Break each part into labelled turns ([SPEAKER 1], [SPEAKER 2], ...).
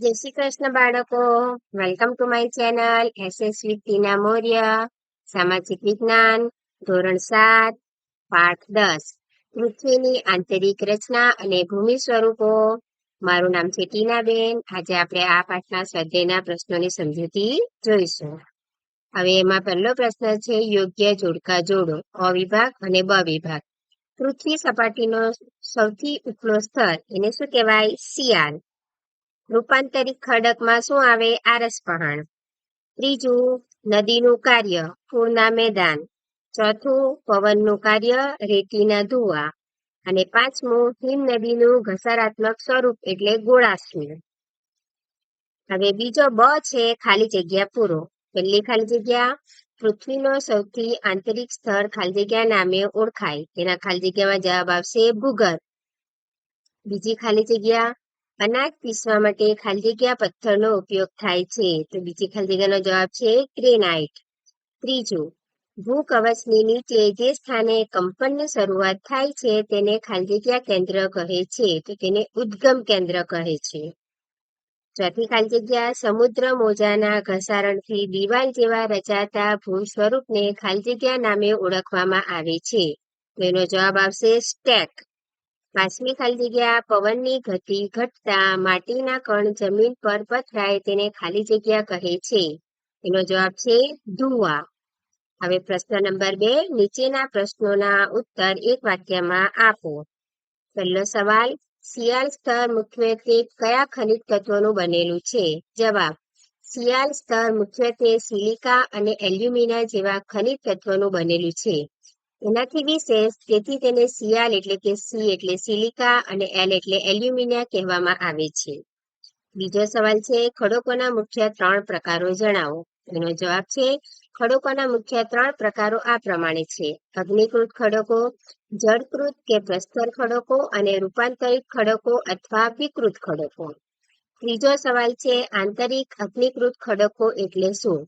[SPEAKER 1] જય શ્રી કૃષ્ણ બાળકો, welcome to my channel SS with Tina Maurya. સામાજિક વિજ્ઞાન ધોરણ 7 પાઠ 10 પૃથ્વીની આંતરિક રચના અને ભૂમિ સ્વરૂપો. મારું નામ છે ટીનાબેન. આજે આપણે આ પાઠના સ્વાધ્યાયના પ્રશ્નોની સમજૂતી જોઈશું. હવે એમાં પહેલો પ્રશ્ન છે યોગ્ય જોડકા જોડો. અ વિભાગ અને બ વિભાગ. પૃથ્વી સપાટીનો સૌથી ઉપલો સ્તર એને શું કહેવાય? શિયાળ. રૂપાંતરિત ખડકમાં શું આવે? આરસપહાણ. ત્રીજું નદીનું કાર્ય, પૂરના મેદાન. ચોથું પવનનું કાર્ય, રેતીના ધુવા. અને પાંચમું હિમ નદીનું ઘસારાત્મક સ્વરૂપ એટલે ગોળાશ્મિ. હવે બીજો બ છે ખાલી જગ્યા પૂરો. પહેલી ખાલી જગ્યા, પૃથ્વીનો સૌથી આંતરિક સ્તર ખાલી જગ્યા નામે ઓળખાય. તેના ખાલી જગ્યામાં જવાબ આવશે ભૂગર્ભ. બીજી ખાલી જગ્યા, અનાજ પીસવા માટે ખાલી જગ્યા પથ્થરનો ઉપયોગ થાય છે. તો બીજી ખાલી જગ્યાનો જવાબ છે ગ્રેનાઇટ. ત્રીજું, ભૂકવચની નીચે જે સ્થાને કંપનની શરૂઆત થાય છે તેને ખાલી જગ્યા કેન્દ્ર કહે છે. તો તેને ઉદ્ગમ કેન્દ્ર કહે છે. ચોથી ખાલી જગ્યા, સમુદ્ર મોજાના ઘસારણથી દિવાલ જેવા રચાતા ભૂ સ્વરૂપને ખાલી જગ્યા નામે ઓળખવામાં આવે છે. તો એનો જવાબ આવશે સ્ટેક. પાંચમી ખાલી જગ્યા, પવનની ગતિ ઘટતા માટીના કણ જમીન પર પથરાય તેને ખાલી જગ્યા કહે છે. એનો જવાબ છે ધુવા. હવે પ્રશ્ન નંબર 2, નીચેના પ્રશ્નોના ઉત્તર એક વાક્યમાં આપો. પહેલો સવાલ, શિયાળ સ્તર મુખ્યત્વે કયા ખનિજ તત્વોનું બનેલું છે? જવાબ, શિયાળ સ્તર મુખ્યત્વે સિલિકા અને એલ્યુમિના જેવા ખનિજ તત્વોનું બનેલું છે. એનાથી વિશેષ, તેથી તેને શિયાળ એટલે કે સી એટલે સિલિકા અને એલ એટલે એલ્યુમિનિયા કહેવામાં આવે છે. બીજો સવાલ છે, ખડકોના મુખ્ય 3 પ્રકારો જણાવો. એનો જવાબ છે, ખડકોના મુખ્ય 3 પ્રકારો આ પ્રમાણે છે: અગ્નિકૃત ખડકો, જળકૃત કે પ્રસ્તર ખડકો અને રૂપાંતરિત ખડકો અથવા વિકૃત ખડકો. ત્રીજો સવાલ છે, આંતરિક અગ્નિકૃત ખડકો એટલે શું?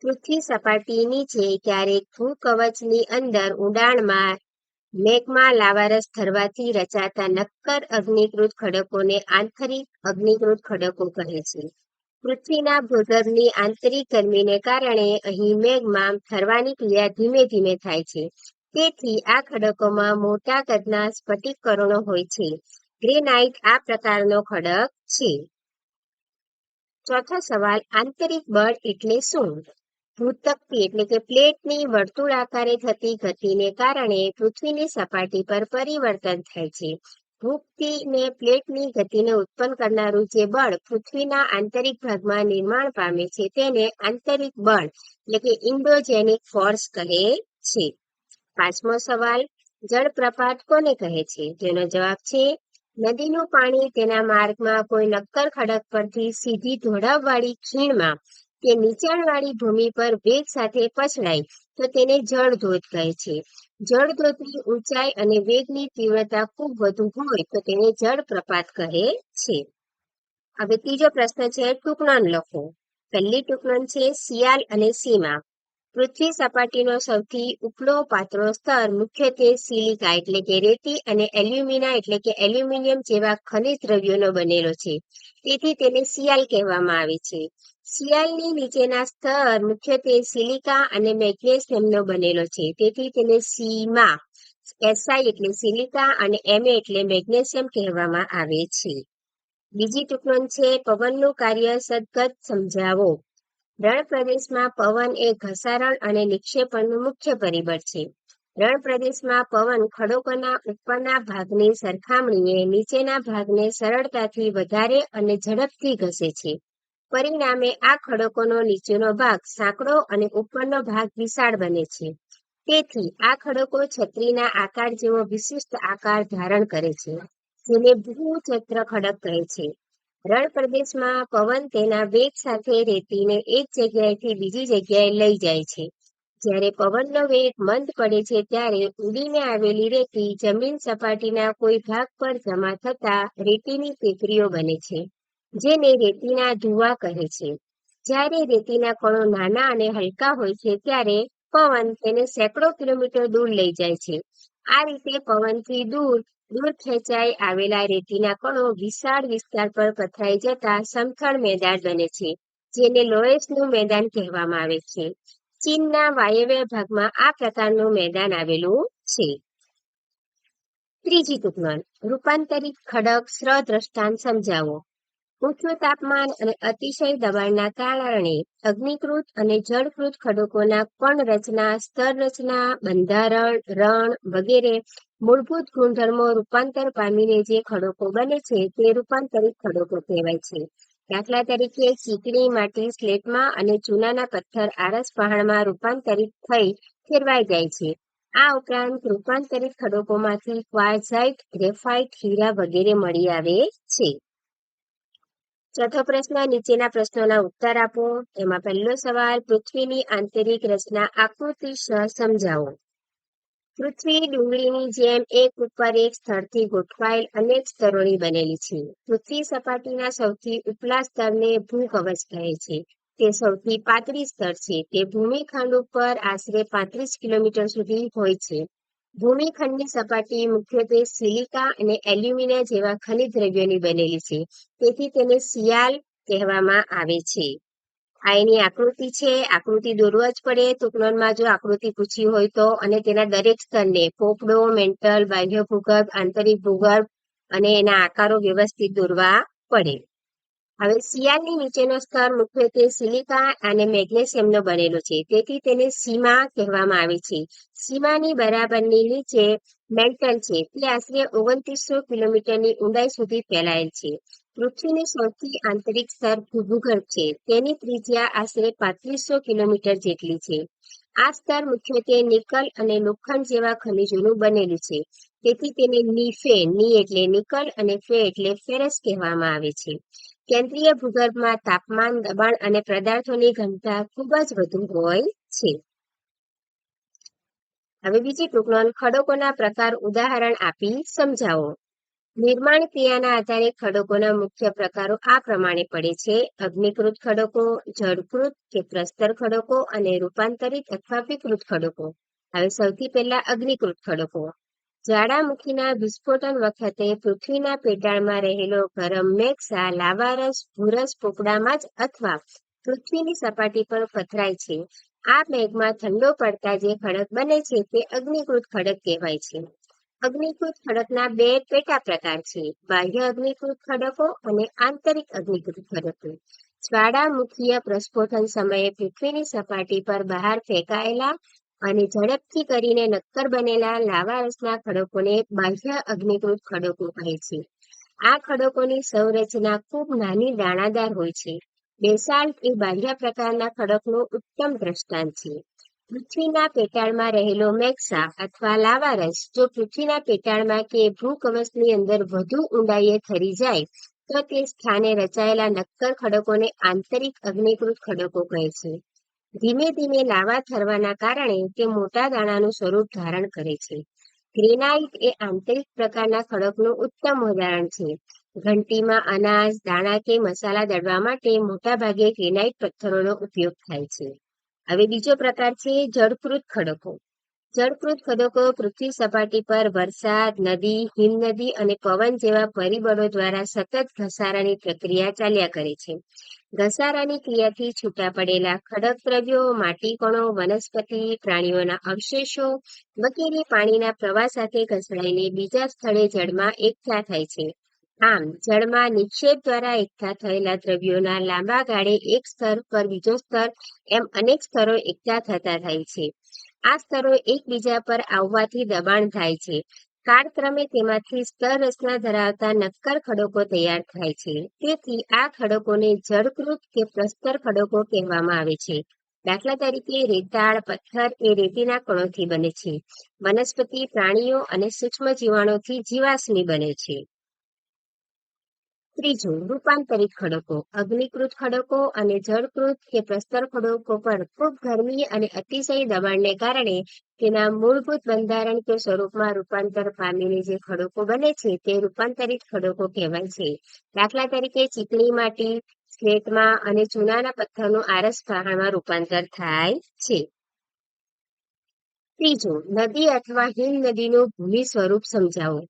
[SPEAKER 1] પૃથ્વી સપાટી નીચે ક્યારેક ભૂકવચની અંદર ઊંડાણમાં મેગ્મા લાવારસ ઠરવાથી રચાતા નક્કર અગ્નિકૃત ખડકોને આંતરિક અગ્નિકૃત ખડકો કહે છે. પૃથ્વીના ભૂગર્ભની આંતરિક ગરમીને કારણે અહીં મેગ્મા ઠરવાની ક્રિયા ધીમે ધીમે થાય છે. તેથી આ ખડકોમાં મોટા કદના સ્ફટિક કણો હોય છે. ગ્રેનાઇટ આ પ્રકારનો ખડક છે. ચોથો સવાલ, આંતરિક બળ એટલે શું? ભૂતકતી એટલે કે પ્લેટની વર્તુળાકારે થતી ગતિને કારણે પૃથ્વીની સપાટી પર પરિવર્તન થાય છે. ભૂકતી પ્લેટની ગતિને ઉત્પન્ન કરનારું જે બળ પૃથ્વીના આંતરિક ભાગમાં નિર્માણ પામે છે તેને આંતરિક બળ એટલે કે ઇન્ડોજેનિક ફોર્સ કહે છે. પાંચમો સવાલ, જળપ્રપાત કોને કહે છે? જેનો જવાબ છે, નદીનું પાણી તેના માર્ગમાં કોઈ નક્કર ખડક પરથી સીધી ઢોળાવવાળી ખીણમાં કે નીચાણવાળી ભૂમિ પર વેગ સાથે પછડાય તો તેને જળધોધ કહે છે. જળધોધની ઊંચાઈ અને વેગની તીવ્રતા ખૂબ વધુ હોય તો તેને જળપ્રપાત કહે છે. હવે ત્રીજો પ્રશ્ન છે, ટૂંકનોંધ લખો. પહેલી ટૂંકનોંધ છે શિયાળ અને સીમા. પૃથ્વી સપાટીનો સૌથી ઉપલો પાતળો સ્તર મુખ્યત્વે સિલિકા એટલે કે રેતી અને એલ્યુમિના એટલે કે એલ્યુમિનિયમ જેવા ખનિજ દ્રવ્યોનો બનેલો છે. તેથી તેને શિયાળ કહેવામાં આવે છે. શિયાળની નીચેના સ્તર મુખ્યત્વે સિલિકા અને મેગ્નેશિયમનો બનેલો છે. તેથી તેને સીમા, એસઆઈ એટલે સિલિકા અને એમએ એટલે મેગ્નેશિયમ કહેવામાં આવે છે. બીજી ટૂંકનોંધ છે, પવનનું કાર્ય સદગત સમજાવો. રણ પ્રદેશમાં પવન એ ઘસારણ અને નિક્ષેપણનું મુખ્ય પરિબળ છે. રણ પ્રદેશમાં પવન ખડકોના ઉપરના ભાગની સરખામણીએ નીચેના ભાગને સરળતાથી વધારે અને ઝડપથી ઘસે છે. પરિણામે આ ખડકોનો નીચેનો ભાગ સાંકડો અને ઉપરનો ભાગ વિશાળ બને છે. તેથી આ ખડકો છત્રીના આકાર જેવો વિશિષ્ટ આકાર ધારણ કરે છે, જેને ભૂચક્ર ખડક કહે છે. રણ પ્રદેશમાં પવન તેના વેગ સાથે રેતીને એક જગ્યાએથી બીજી જગ્યાએ લઈ જાય છે. જ્યારે પવનનો વેગ મંદ પડે છે ત્યારે ઉડીને આવેલી રેતી જમીન સપાટીના કોઈ ભાગ પર જમા થતા રેતીની ટેકરીઓ બને છે, જેને રેતીના ધુવા કહે છે. જ્યારે રેતીના કણો નાના અને હલકા હોય છે ત્યારે પવન તેને સેંકડો કિલોમીટર દૂર લઈ જાય છે. આ રીતે પવનથી દૂર દૂર ખેંચાઈ આવેલા રેતીના કણો વિશાળ વિસ્તાર પર પથરાઈ જતા સમથળ મેદાન બને છે, જેને લોએસનું મેદાન કહેવામાં આવે છે. ચીનના વાયવ્ય ભાગમાં આ પ્રકારનું મેદાન આવેલું છે. ત્રીજી ટૂંકનોંધ: રૂપાંતરિત ખડક સ્ર-દ્રષ્ટાંત સમજાવો. ઊંચું તાપમાન અને અતિશય દબાણના કારણે અગ્નિકૃત અને જળકૃત ખડકોના કણ રચના, સ્તર રચના, બંધારણ, રણ વગેરે મૂળભૂત ગુણધર્મો રૂપાંતર પામીને જે ખડકો બને છે તે રૂપાંતરિત ખડકો કહેવાય છે. દાખલા તરીકે ચીકણી માટી સ્લેટમાં અને ચૂનાના પથ્થર આરસ પહાણમાં રૂપાંતરિત થઈ ફેરવાઈ જાય છે. આ ઉપરાંત રૂપાંતરિત ખડકોમાંથી ક્વાર્ટઝાઇટ, ગ્રેફાઇટ, હીરા વગેરે મળી આવે છે. ચોથો પ્રશ્ન: નીચેના પ્રશ્નોના ઉત્તર આપો. એમાં પહેલો સવાલ: પૃથ્વીની આંતરિક રચના આકૃતિસર સમજાવો. પૃથ્વી ડુંગળીની જેમ એક ઉપર એક સ્થળથી ગોઠવાયેલ અનેક સ્તરોની બનેલી છે. પૃથ્વી સપાટીના સૌથી ઉપલા સ્તરને ભૂકવચ કહે છે. તે સૌથી પાતળી સ્તર છે. તે ભૂમિખંડ ઉપર આશરે 35 કિલોમીટર સુધી હોય છે. ભૂમિખંડની સપાટી મુખ્યત્વે સિલિકા અને એલ્યુમિનિયમ જેવા ખનિજ દ્રવ્યોની બનેલી છે. તેથી તેને સિયાલ કહેવામાં આવે છે. આ એની આકૃતિ છે. આકૃતિ દોરવા જ પડે ટૂંકનોંધમાં જો આકૃતિ પૂછી હોય તો, અને તેના દરેક સ્તરને પોપડો, મેન્ટલ, બાહ્ય ભૂગર્ભ, આંતરિક ભૂગર્ભ અને એના આકારો વ્યવસ્થિત દોરવા પડે. હવે સિયાલની નીચેનો સ્તર મુખ્યત્વે સિલિકા અને મેગ્નેશિયમનો બનેલો છે. તેથી તેને સીમા કહેવામાં આવે છે. સીમાની બરાબરની નીચે મેન્ટલ છે. તે આશરે 2900 કિલોમીટરની ઊંડાઈ સુધી ફેલાયેલ છે. પૃથ્વીનું સૌથી આંતરિક સ્તર ભૂગર્ભ છે. તેની ત્રિજ્યા આશરે 3500 કિલોમીટર જેટલી છે. આ સ્તર મુખ્યત્વે નિકલ અને લોખંડ જેવા ખનિજોનું બનેલું છે. તેથી તેને ની એટલે નિકલ અને ફે એટલે ફેરસ કહેવામાં આવે છે. કેન્દ્રીય ભૂગર્ભમાં તાપમાન, દબાણ અને પદાર્થોની ઘનતા ખૂબ જ વધુ હોય છે. હવે બીજી ટૂંકનોંધ: ખડકોના પ્રકાર ઉદાહરણ આપી સમજાવો. નિર્માણ ક્રિયાના આધારે ખડકોના મુખ્ય પ્રકારો આ પ્રમાણે પડે છે: અગ્નિકૃત ખડકો, જળકૃત કે પ્રસ્તર ખડકો અને રૂપાંતરિત અથવા વિકૃત ખડકો. હવે સૌથી પહેલા અગ્નિકૃત ખડકો. જ્વાળામુખીના વિસ્ફોટન વખતે પૃથ્વીના પેટાળમાં રહેલો ગરમ મેગ્મા લાવારસ, ભૂરસ પોપડામાં જ અથવા પૃથ્વીની સપાટી પર પથરાય છે. આ મેગ્મા ઠંડો પડતા જે ખડક બને છે તે અગ્નિકૃત ખડક કહેવાય છે. અગ્નિકૃત ખડકના બે પેટા પ્રકાર છે: બાહ્ય અગ્નિકૃત ખડકો અને આંતરિક અગ્નિકૃત ખડકો. જ્વાળામુખીય પ્રસ્ફોટન સમયે પૃથ્વીની સપાટી પર બહાર ફેંકાયેલા અને ઝડપથી કરીને નક્કર બનેલા લાવારસના ખડકોને બાહ્ય અગ્નિકૃત ખડકો કહે છે. આ ખડકોની સંરચના ખૂબ નાની દાણાદાર હોય છે. બેસાલ્ટ એ બાહ્ય પ્રકારના ખડકનો ઉત્તમ દ્રષ્ટાંત છે. પૃથ્વીના પેટાળમાં રહેલો મેગ્મા અથવા લાવારસ જો પૃથ્વીના પેટાળમાં કે ભૂકવચની અંદર વધુ ઊંડાઈએ ઠરી જાય તો તે સ્થાને રચાયેલા નક્કર ખડકોને આંતરિક અગ્નિકૃત ખડકો કહે છે. ધીમે ધીમે લાવા ઠરવાના કારણે તે મોટા દાણાનું સ્વરૂપ ધારણ કરે છે. ગ્રેનાઇટ એ આંતરિક પ્રકારના ખડકનું ઉત્તમ ઉદાહરણ છે. ઘંટીમાં અનાજ, દાણા કે મસાલા દળવા માટે મોટાભાગે ગ્રેનાઇટ પથ્થરોનો ઉપયોગ થાય છે. હવે બીજો પ્રકાર છે જળકૃત ખડકો. જળકૃત ખડકો પૃથ્વી સપાટી પર વરસાદ, નદી, હિમનદી અને પવન જેવા પરિબળો દ્વારા સતત ઘસારાની પ્રક્રિયા ચાલ્યા કરે છે. ઘસારાની ક્રિયાથી છૂટા પડેલા ખડક દ્રવ્યો, માટી કણો, વનસ્પતિ, પ્રાણીઓના અવશેષો વગેરે પાણીના પ્રવાહ સાથે ઘસડાઈને બીજા સ્થળે જળમાં એકઠા થાય છે. આમ જળમાં નિક્ષેપ દ્વારા એકઠા થયેલા દ્રવ્યોના લાંબા ગાળે એક સ્તર પર બીજો સ્તર એમ અનેક સ્તરો એકઠા થતા થાય છે. આ સ્તરો એકબીજા પર આવવાથી દબાણ થાય છે. કાળક્રમે તેમાંથી સ્તર રચના ધરાવતા નક્કર ખડકો તૈયાર થાય છે. તેથી આ ખડકોને જળકૃત કે પ્રસ્તર ખડકો કહેવામાં આવે છે. દાખલા તરીકે રેતાળ પથ્થર એ રેતીના કણોથી બને છે. વનસ્પતિ, પ્રાણીઓ અને સૂક્ષ્મ જીવાણુથી જીવાશ્મી બને છે. ત્રીજું, રૂપાંતરિત ખડકો. અગ્નિકૃત ખડકો અને જળકૃત કે પ્રસ્તર ખડકો પર ખૂબ ગરમી અને અતિશય દબાણને કારણે તેના મૂળભૂત બંધારણ કે સ્વરૂપમાં રૂપાંતર પામીને જે ખડકો બને છે તે રૂપાંતરિત ખડકો કહેવાય છે. દાખલા તરીકે ચીકણી માટી સ્લેટમાં અને ચૂનાના પથ્થરનું આરસ પહાણમાં રૂપાંતર થાય છે. ત્રીજું, નદી અથવા હિમનદીનું ભૂમિ સ્વરૂપ સમજાવો.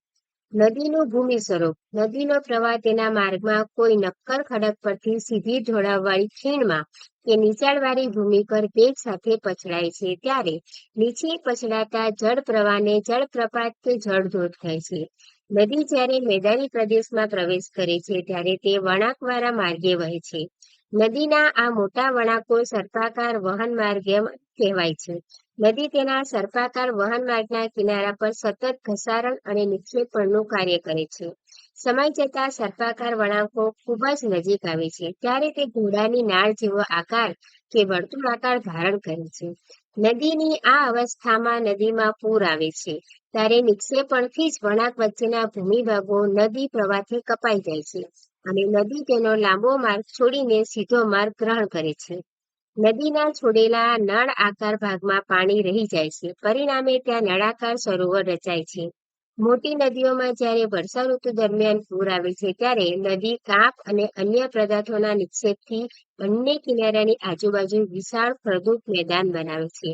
[SPEAKER 1] નદીનું ભૂમિ સ્વરૂપ. નદીનો પ્રવાહ તેના માર્ગમાં કોઈ નક્કર ખડક પરથી સીધી ઢોળાવવાળી ખીણમાં કે નીચાણવાળી ભૂમિ પર વેગ સાથે પછડાય છે ત્યારે નીચે પછડાતા જળ પ્રવાહને જળપ્રપાત કે જળધોધ કહે છે. નદી જ્યારે મેદાની પ્રદેશમાં પ્રવેશ કરે છે ત્યારે તે વળાંકવાળા માર્ગે વહે છે. નદીના આ મોટા વળાંકો સર્પાકાર વહન માર્ગ કહેવાય છે. નદી તેના સર્પાકાર વહન માર્ગના કિનારા પર સતત ઘસારણ અને નિક્ષેપણનું કાર્ય કરે છે. સમય જતાં સર્પાકાર વળાંકો ખૂબ જ નજીક આવે છે ત્યારે તે ઘોડાની નાળ જેવો આકાર કે વર્તુળાકાર ધારણ કરે છે. નદીની આ અવસ્થામાં નદીમાં પૂર આવે છે ત્યારે નિક્ષેપણથી જ વળાંક વચ્ચેના ભૂમિભાગો નદી પ્રવાહથી કપાઈ જાય છે અને નદી તેનો લાંબો માર્ગ છોડીને સીધો માર્ગ ગ્રહણ કરે છે. નદીના છોડેલા નળ આકાર ભાગમાં પાણી રહી જાય છે. પરિણામે ત્યાં નળાકાર સરોવર રચાય છે. મોટી નદીઓમાં જ્યારે વર્ષા ઋતુ દરમિયાન પૂર આવે છે ત્યારે નદી કાંપ અને અન્ય પદાર્થોના નિક્ષેપથી બંને કિનારાની આજુબાજુ વિશાળ ફળદ્રુપ મેદાન બનાવે છે,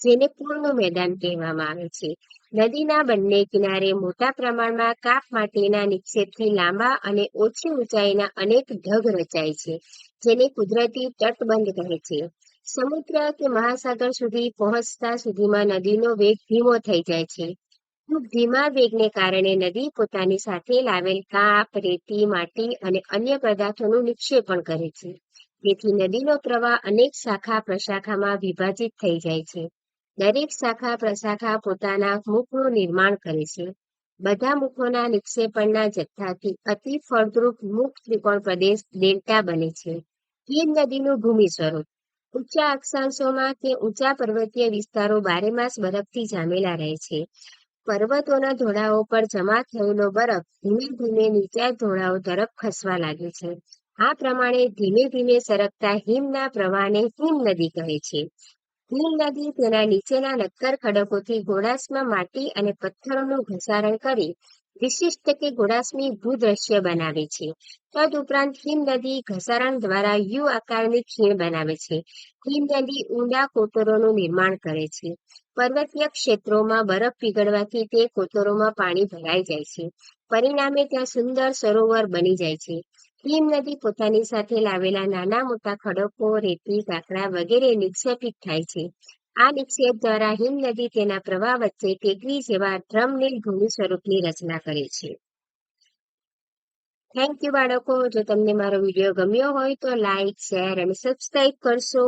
[SPEAKER 1] જેને પૂરનું મેદાન કહેવામાં આવે છે. નદીના બંને કિનારે મોટા પ્રમાણમાં કાપ માટીના નિક્ષેપથી લાંબા અને ઓછી ઊંચાઈના અનેક ઢગ રચાય છે, જેને કુદરતી તટબંધ કહે છે. સમુદ્ર કે મહાસાગર સુધી પહોંચતા સુધીમાં નદીનો વેગ ધીમો થઈ જાય છે. ખૂબ ધીમા વેગને કારણે નદી પોતાની સાથે લાવેલ કાપ, રેતી, માટી અને અન્ય પદાર્થોનું નિક્ષેપણ કરે છે. તેથી નદીનો પ્રવાહ અનેક શાખા પ્રશાખામાં વિભાજિત થઈ જાય છે. દરેક શાખા પ્રશાખા પોતાના મુખનું નિર્માણ કરે છે. બધા મુખોના નિક્ષેપણના જથ્થાથી અતિ ફળદ્રુપ મુખ ત્રિકોણ પ્રદેશ ડેલ્ટા બને છે. હિમ નદીનું ભૂમિ સ્વરૂપ. ઊંચા અક્ષાંશોમાં કે ઊંચા પર્વતીય વિસ્તારો બારેમાસ બરફથી જામેલા રહે છે. પર્વતોના ઢોળાવો પર જમા થયેલો બરફ ધીમે ધીમે નીચા ઢોળાવો તરફ ખસવા લાગે છે. આ પ્રમાણે ધીમે ધીમે સરકતા હિમના પ્રવાહને હિમ નદી કહે છે. હિમ નદી તેના નીચેના નક્કર ખડકોથી ગોળાર્ધમાં માટી અને પથ્થરોનું ઘસારણ કરી વિશિષ્ટ કે ગોળાર્ધની ભૂદ્રશ્ય બનાવે છે. તદુપરાંત હિમ નદી ઘસારણ દ્વારા યુ આકારની ખીણ બનાવે છે. હિમ નદી ઊંડા કોતરોનું નિર્માણ કરે છે. પર્વતીય ક્ષેત્રોમાં બરફ પીગળવાથી તે કોતરોમાં પાણી ભરાઈ જાય છે. પરિણામે ત્યાં સુંદર સરોવર બની જાય છે. હિમ નદી પોતાની સાથે લાવેલા નાના મોટા ખડકો, રેતી, કાંકરા વગેરે નિક્ષેપિત થાય છે. આ નિક્ષેપ દ્વારા હિમ નદી તેના પ્રવાહ વચ્ચે ટેકરી જેવા ડ્રમનીલ ભૂમિ સ્વરૂપની રચના કરે છે. થેન્ક યુ બાળકો. જો તમને મારો વિડીયો ગમ્યો હોય તો લાઈક, શેર અને સબસ્ક્રાઇબ કરશો.